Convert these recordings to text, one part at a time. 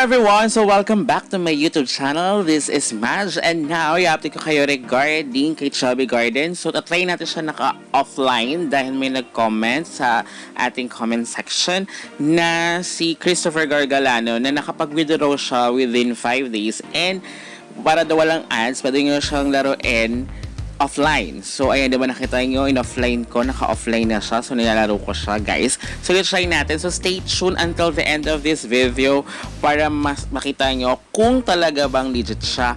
everyone! So welcome back to my YouTube channel. This is Maj and now i-update ko kayo regarding kay Chubby Garden. So tatry natin siya naka-offline dahil may nag-comment sa ating comment section na si Christopher Gargalano na nakapag-withdraw siya within 5 days and para daw walang ads, pwede nyo siyang laruin offline. So, ayan, diba nakita nyo, in-offline ko, naka-offline na siya. So, nilalaro ko siya, guys. So, let's try natin. So, stay tuned until the end of this video para mas makita nyo kung talaga bang legit siya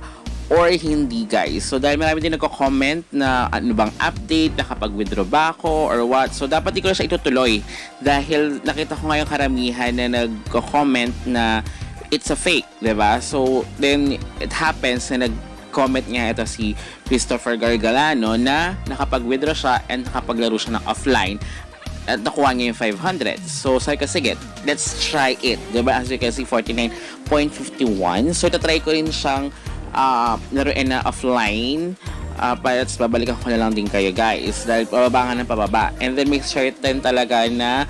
or hindi, guys. So, dahil marami din nagko-comment na ano bang update, nakapag-withdraw ba ako or what. So, dapat di ko na siya itutuloy dahil nakita ko ngayon karamihan na nagko-comment na it's a fake, diba? So, then, it happens na comment nga ito si Christopher Gargalano na nakapag-withdraw siya and nakapaglaro siya ng offline at nakuha niya yung 500. So, sabi ko, sige, let's try it. Diba? As you can see, 49.51. So, tatry ko rin siyang laruin na offline. Pero babalikan ko na lang din kayo, guys. Dahil pababa nga ng pababa. And then, make sure din talaga na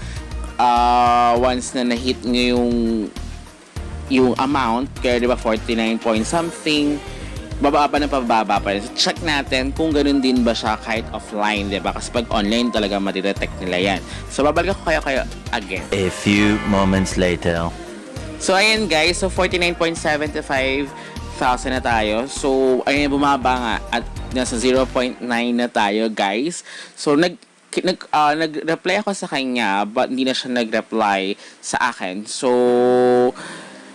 once na na-hit nyo yung amount, kaya diba 49 point something, bababa pa ng pababa pa rin. So, check natin kung ganun din ba siya kahit offline, diba? Kasi pag online talaga matidetect nila yan. So, babalik ko kayo again. A few moments later. So, ayan guys. So, 49.75,000 na tayo. So, ayan, bumaba nga at nasa 0.9 na tayo, guys. So, nag-reply ako sa kanya but hindi na siya nag-reply sa akin. So,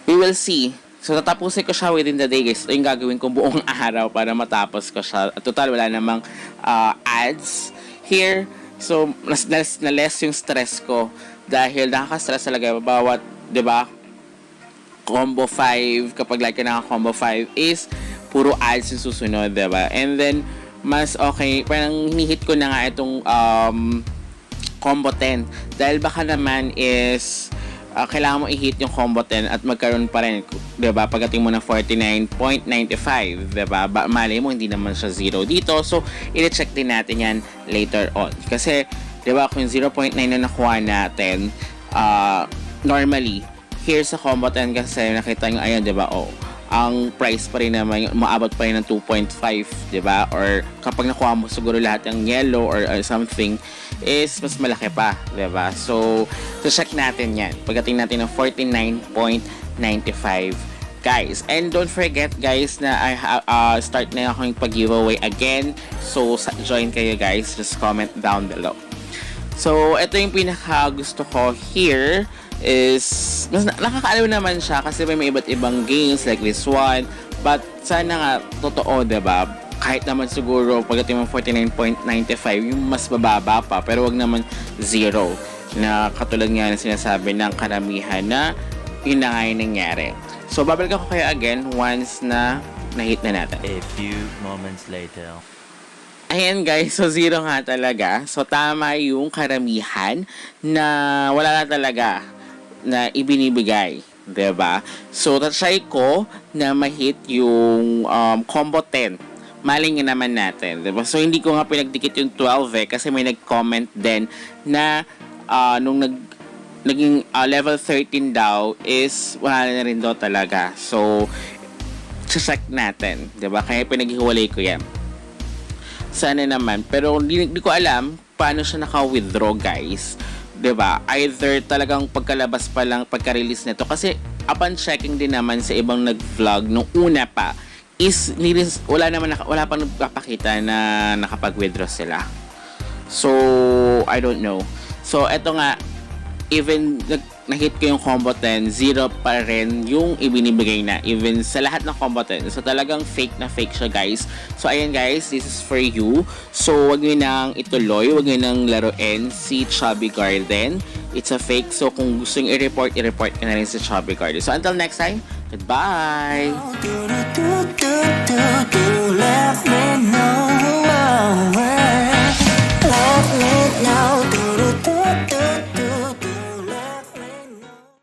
we will see. So, tatapusin ko siya within the day, guys. Ito yung gagawin kong buong araw para matapos ko siya. At total, wala namang ads here. So, na-less yung stress ko. Dahil nakaka-stress talaga. Bawat, di ba, combo 5, kapag like ka naka-combo 5 is puro ads yung susunod, di ba? And then, mas okay, parang hinihit ko na nga itong combo 10. Dahil baka naman is kailangan mo i-hit yung combo 10 at magkaroon pa rin, diba? Pagdating mo ng 49.95, diba? Malay mo, hindi naman siya 0 dito. So, i-check din natin yan later on. Kasi, diba, kung 0.9 na nakuha natin, normally, here sa combo 10 kasi nakita nyo, ayan, diba, ang price pa rin naman, maabot pa rin ng 2.5, diba? Or kapag nakuha mo siguro lahat ng yellow or something, is mas malaki pa, diba? So check natin yan. Pagdating natin ng 49.95, guys. And don't forget, guys, na I start na akong pag-giveaway again. So join kayo, guys. Just comment down below. So ito yung pinaka gusto ko here is mas nakakaaliw naman siya kasi may iba't ibang games like this one, but sana nga totoo, diba? Kahit naman siguro pagdating ng 49.95 yung mas bababa pa, pero wag naman 0 na katulad nga na sinasabi ng karamihan na yun na nga yung nangyari. So babalik ako kayo again once na na-hit na natin. A few moments later. Ayan guys, so 0 nga talaga. So tama yung karamihan na wala na talaga na ibinibigay, diba? So, tatry ko na ma-hit yung combo 10. Maling naman natin, diba? So, hindi ko nga pinagdikit yung 12 kasi may nag-comment din na nung naging level 13 daw is wala na rin daw talaga. So, check natin, diba? Kaya pinaghiwalay ko yan. Sana naman. Pero, hindi ko alam paano siya naka-withdraw, guys. Diba? Either talagang pagkalabas pa lang, pagka-release nito. Kasi upon checking din naman sa ibang nag-vlog nung una pa is wala pang nagpapakita na nakapag-withdraw sila. So, I don't know. So, eto nga, even na-hit ko yung combo 10, 0 pa rin yung ibinibigay na. Even sa lahat ng combo 10. So, talagang fake na fake siya, guys. So, ayan guys, this is for you. So, wag nyo nang ituloy, wag nyo nang laruin si Chubby Garden. It's a fake. So, kung gusto nyo i-report ka na rin si Chubby Garden. So, until next time, goodbye!